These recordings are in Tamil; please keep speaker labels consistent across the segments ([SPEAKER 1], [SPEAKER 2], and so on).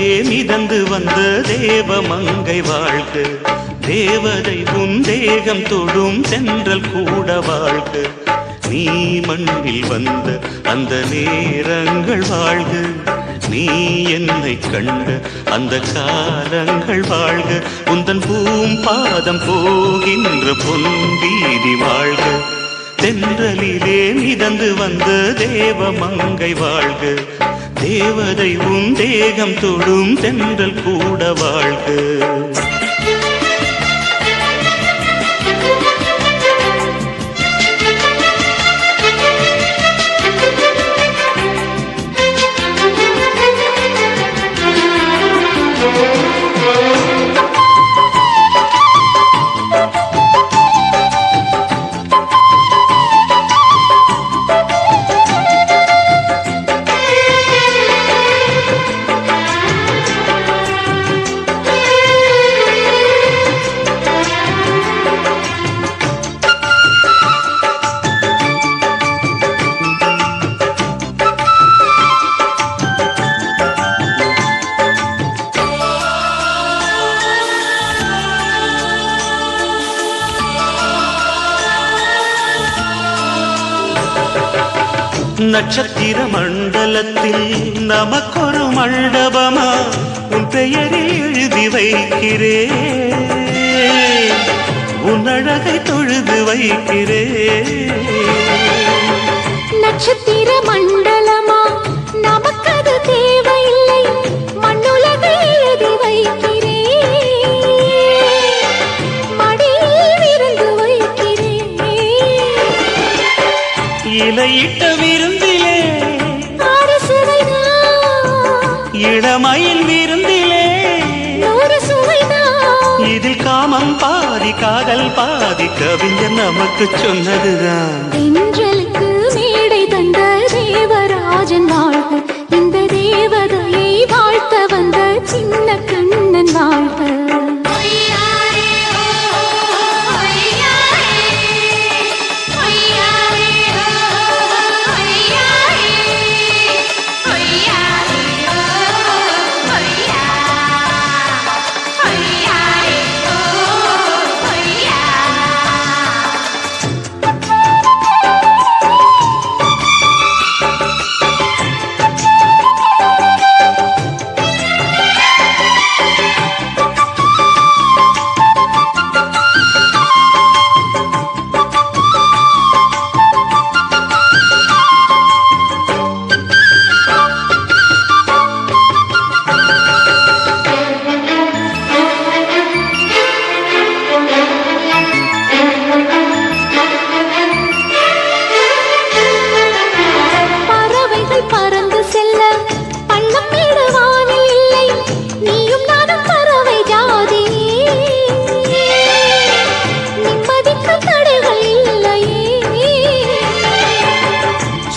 [SPEAKER 1] தென்றலிலே மிதந்து வந்த தேவமங்கை வாழ்க, தேவதை உன் தேகம் தொடும் தென்றல் கூட வாழ்க. நீ மண்ணில் வந்த அந்த நேரங்கள் வாழ்க, நீ என்னை கண்ட அந்த காலங்கள் வாழ்க. உந்தன் பூம்பாதம் போகின்ற பொன் வீதி வாழ்க, தென்றலிலே மிதந்து வந்த தேவமங்கை வாழ்க, தேவதை உன் தேகம் தொடும் தென்றல் கூட வாழ்க. நட்சத்திர மண்டலத்தில் நமக்கொரு மண்டபமா உன் பெயரில் எழுதி வைக்கிறேன், உன் அழகை தொழுது வைக்கிறேன்.
[SPEAKER 2] நட்சத்திர மண்டலமா நமக்கது தேவையில்லை, மண்ணுலகை எழுதி வைக்கிறேன், மடியில் விருந்து வைக்கிறேன்.
[SPEAKER 1] இலையிட்ட விருந்திலே இளமயில் விருந்திலே இதில் காமம் பாதி காதல் பாதி கவிஞர் நமக்கு சொன்னதுதான்.
[SPEAKER 2] தென்றலுக்கு மேடை தந்த தேவராஜன் வாழ்க, இந்த தேவதையை வாழ்த்த வந்த சின்ன கண்ணன் வாழ்க.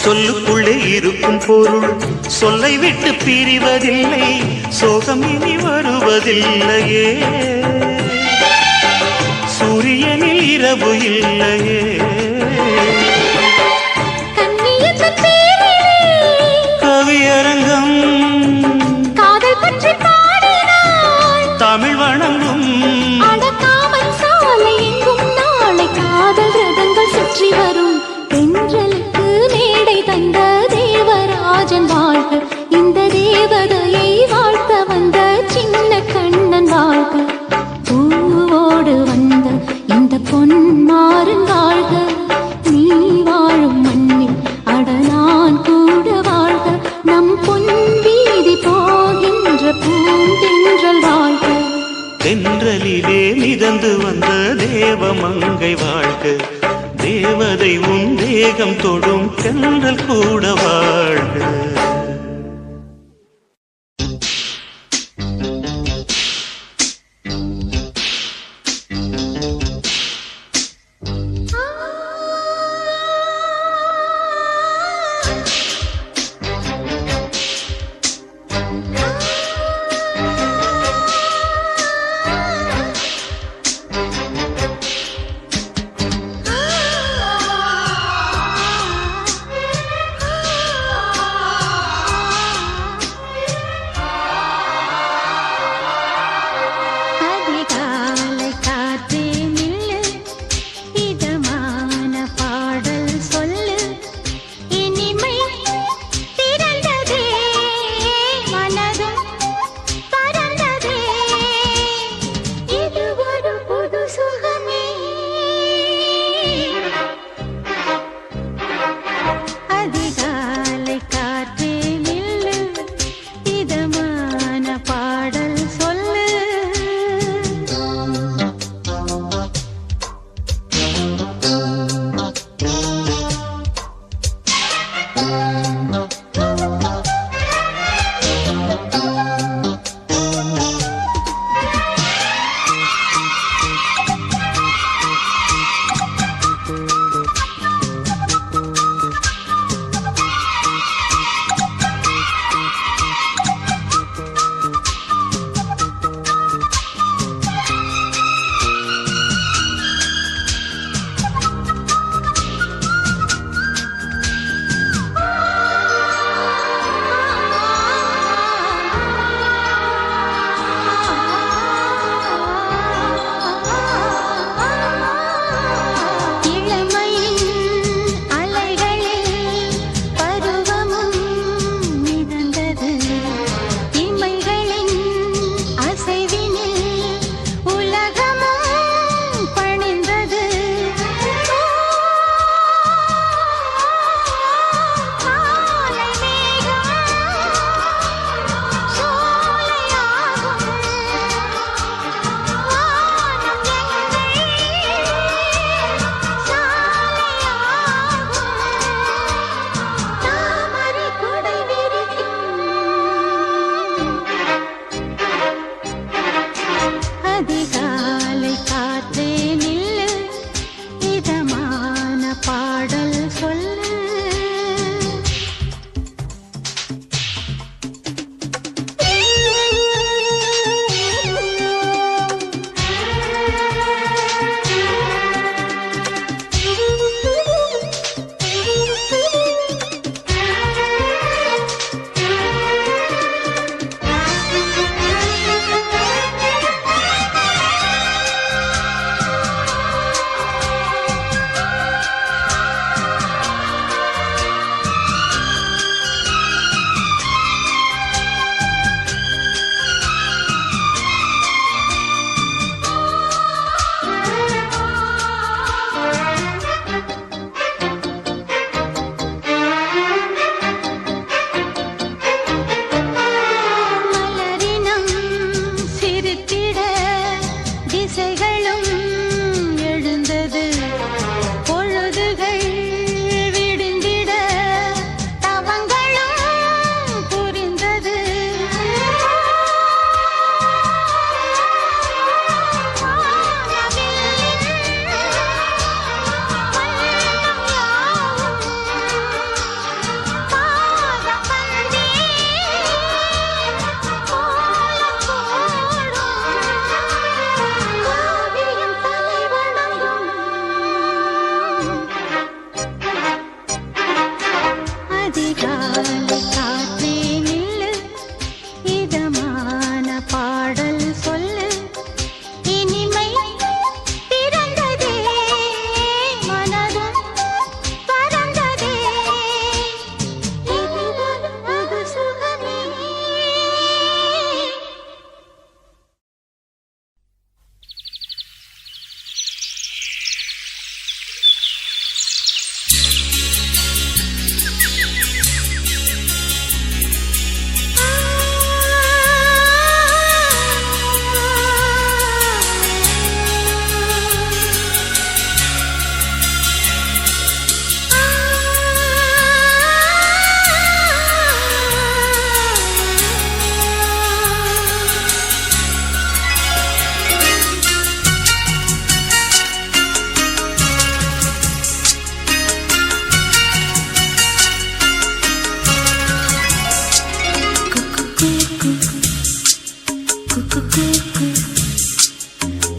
[SPEAKER 1] சொல்லுக்குள்ளே இருக்கும் பொருள் சொல்லை விட்டு பிரிவதில்லை, சோகம் இனி வருவதில்லையே, சூரியனில் இரவு இல்லையே. கவியரங்கம்
[SPEAKER 2] காதல் பற்றி பாடினாள்,
[SPEAKER 1] தமிழ் வணங்கும்
[SPEAKER 2] அடக்காமல் சாலை எங்கும் நாளை காதல் ரதங்கள் சுற்றி வரும். தென்றலுக்கு மேடை தந்த தேவராஜன் வாழ்க, இந்த தேவதையை வாழ்த்த வந்த சின்ன கண்ணன் வாழ்க. பூவோடு வந்த இந்த பொன்மாறன் வாழ்க, நீ வாழும் மண்ணில் அட நான் கூட வாழ்க. நம் பொன் வீதி போகின்ற பூந்தென்றல் வாழ்க,
[SPEAKER 1] தென்றலிலே மிதந்து வந்த தேவமங்கை வாழ்க, தேவதை உன் தேகம் தொடும் தென்றல் கூட வாழ்க.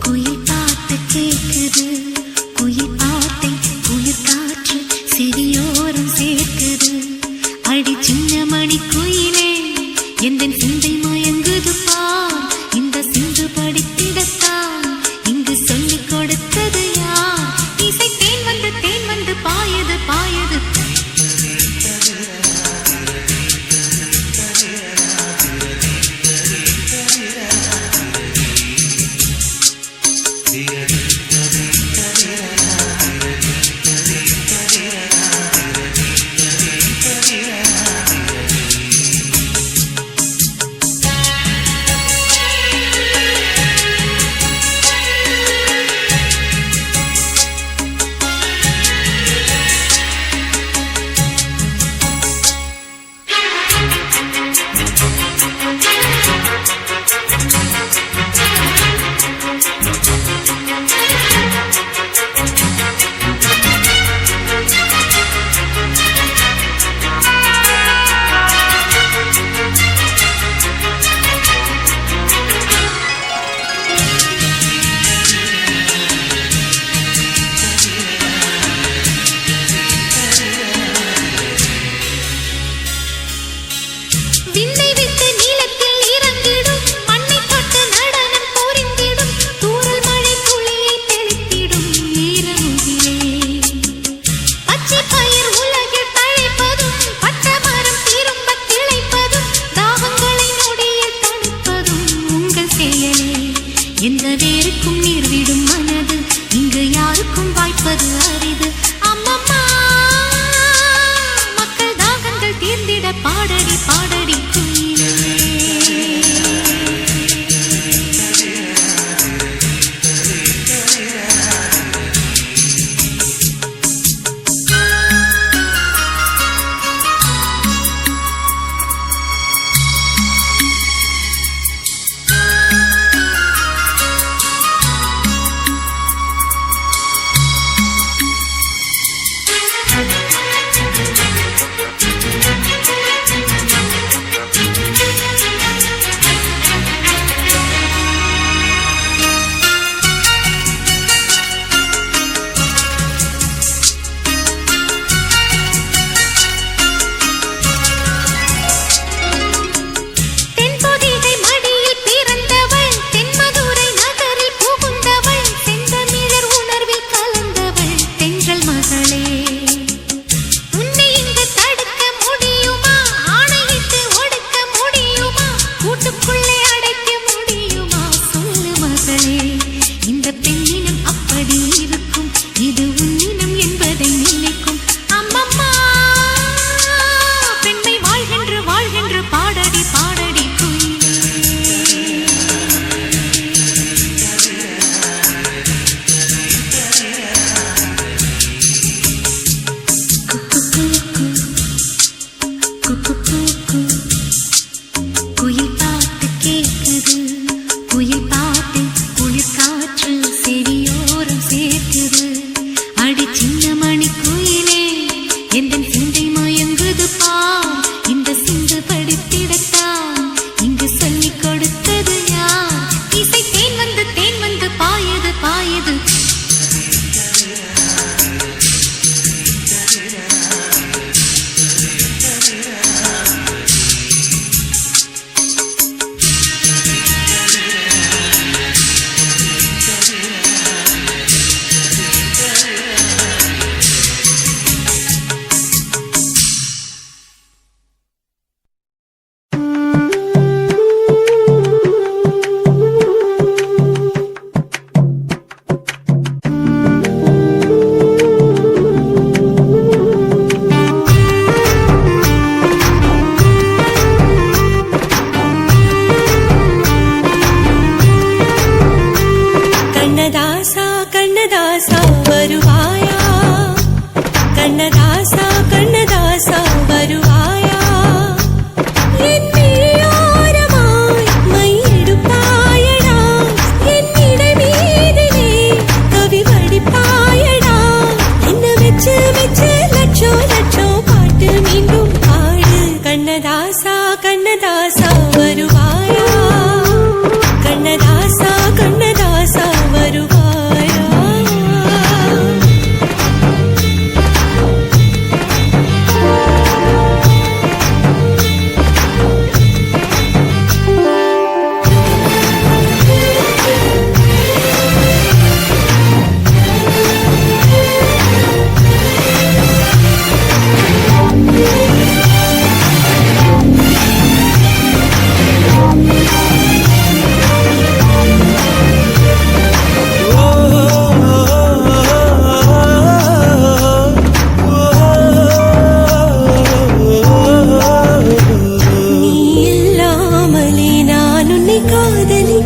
[SPEAKER 2] குயில் பாட்டு கேக்குது, குயில் பாட்டை குளிர் காற்று செவியோரம் சேர்க்குது. அடி சின்ன மணி குயிலே எந்த சிந்தை மயங்குது பார். இந்த சிந்து படித்திடத்தான் இங்கு சொல்லிக் கொடுத்தது யார்? இசை தேன் வந்து பாயது பாயது. எந்த வேருக்கும் நீர் விடும் மனது இங்கு யாருக்கும் வாய்ப்பது அரிது. அம்மம்மா மக்கள் தாகங்கள் தீர்ந்திட பாடடி பாடடி குயிலே.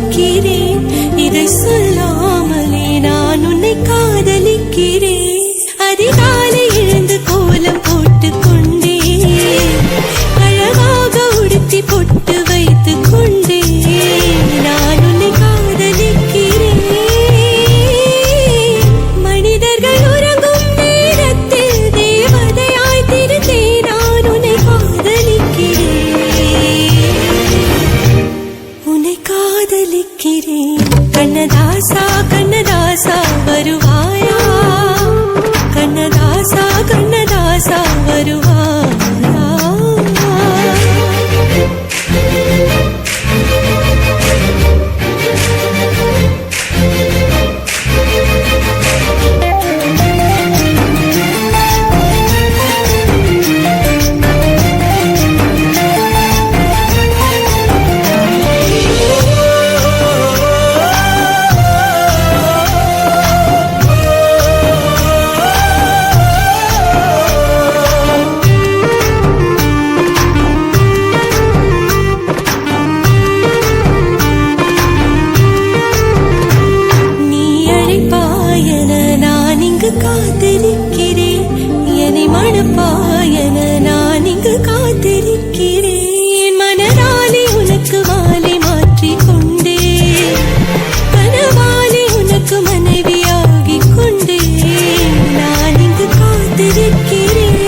[SPEAKER 2] காதலிக்கிறேன். இதை சொல்லாமலே நான் உன்னை காதலிக்கிறேன். அதிகாலை எழுந்து கோலம் போட்டுக் கொண்டே அழகாக உடுத்தி பொட்டு வைத்துக் கொண்டே நான் உன்னை காதலிக்கிறேன். மனிதர்கள் உறங்கும் நேரத்தில் தேவதையாய் திருந்தே நான் உன்னை காதலிக்கிறேன். உன்னை காதலிக்கிறேன். கண்ணதாசா கண்ணதாசா வருவாயா, கண்ணதாசா கண்ணதாசா வருவாயா. காத்திருக்கிறேன் என்னை மணப்பாயன நான் இங்கு காத்திருக்கிறேன். மனதாலே உனக்கு மாலை மாற்றிக் கொண்டே கனவாலே உனக்கு மனைவியாகிக் கொண்டே நான் இங்கு காத்திருக்கிறேன்.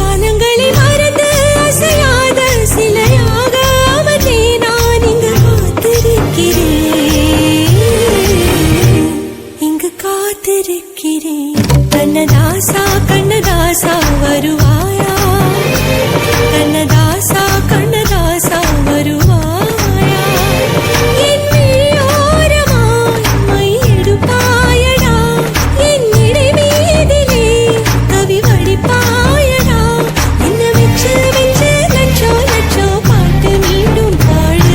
[SPEAKER 2] காலங்களை மறந்து அசையாத சிலையாக அவனே நான் இங்கு காத்திருக்கிறேன். இங்கு காத்திருக்கிறேன். கண்ணதாசா கண்ணதாசா வருவாயா, கண்ணதாசா கண்ணதாசா வருவாயா. என் விழியோரமாய் மை எடுப்பாயடா, என் இடை மீதிலே கவி வடிப்பாயடா. என்ன வெச்சு வெச்சு லட்சோ லட்சோ பாட்டு மீண்டும் பாடு.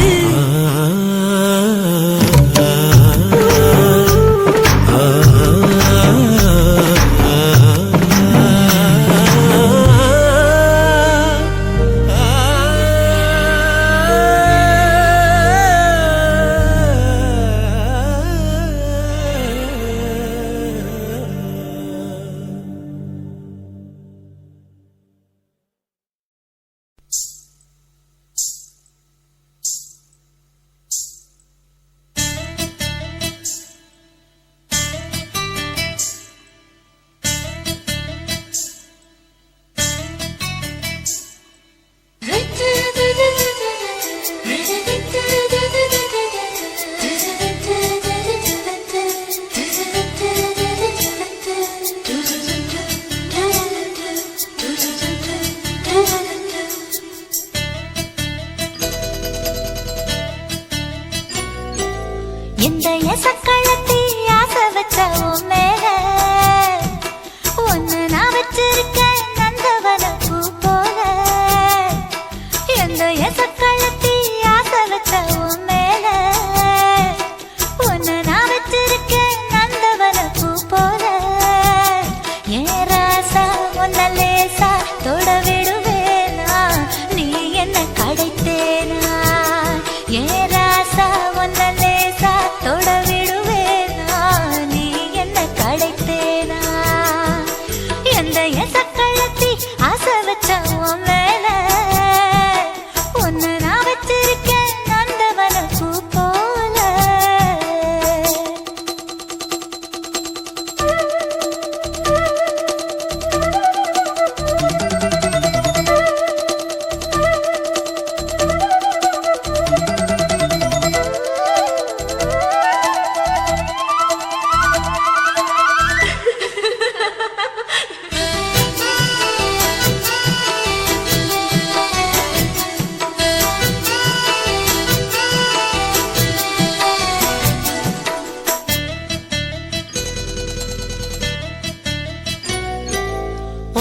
[SPEAKER 3] இந்த எசக்களத்தி ஆசை வச்ச உன் மேல ஒன்னு நான் வச்சிருக்கேன் நந்தவன பூ போல. இந்த எசக்களத்தி ஆசை வச்ச உன் மேல ஒன்னு நான் வச்சிருக்கேன் நந்தவன பூ போல. ஏன் ராசா ஒன்ன லேசா தொட விடுவேனா, நீ என்ன கடைத்தேனா. ஏன் ராசா ஒன்ன லேசா தொட விடுவேனா, நீ என்ன கடைத்தேனா. எந்த எசக்களத்தி ஆசை வச்ச உன் மேல ஒன்னு நான் வச்சிருக்கேன் நந்தவன பூ போல.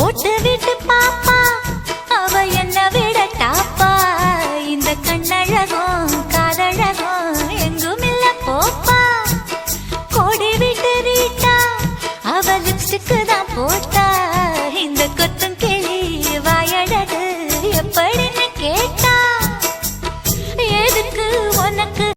[SPEAKER 3] ஓட்டு விட்டு பாப்பா அவ என்ன விட டாப்பா. இந்த கண்ணழகும்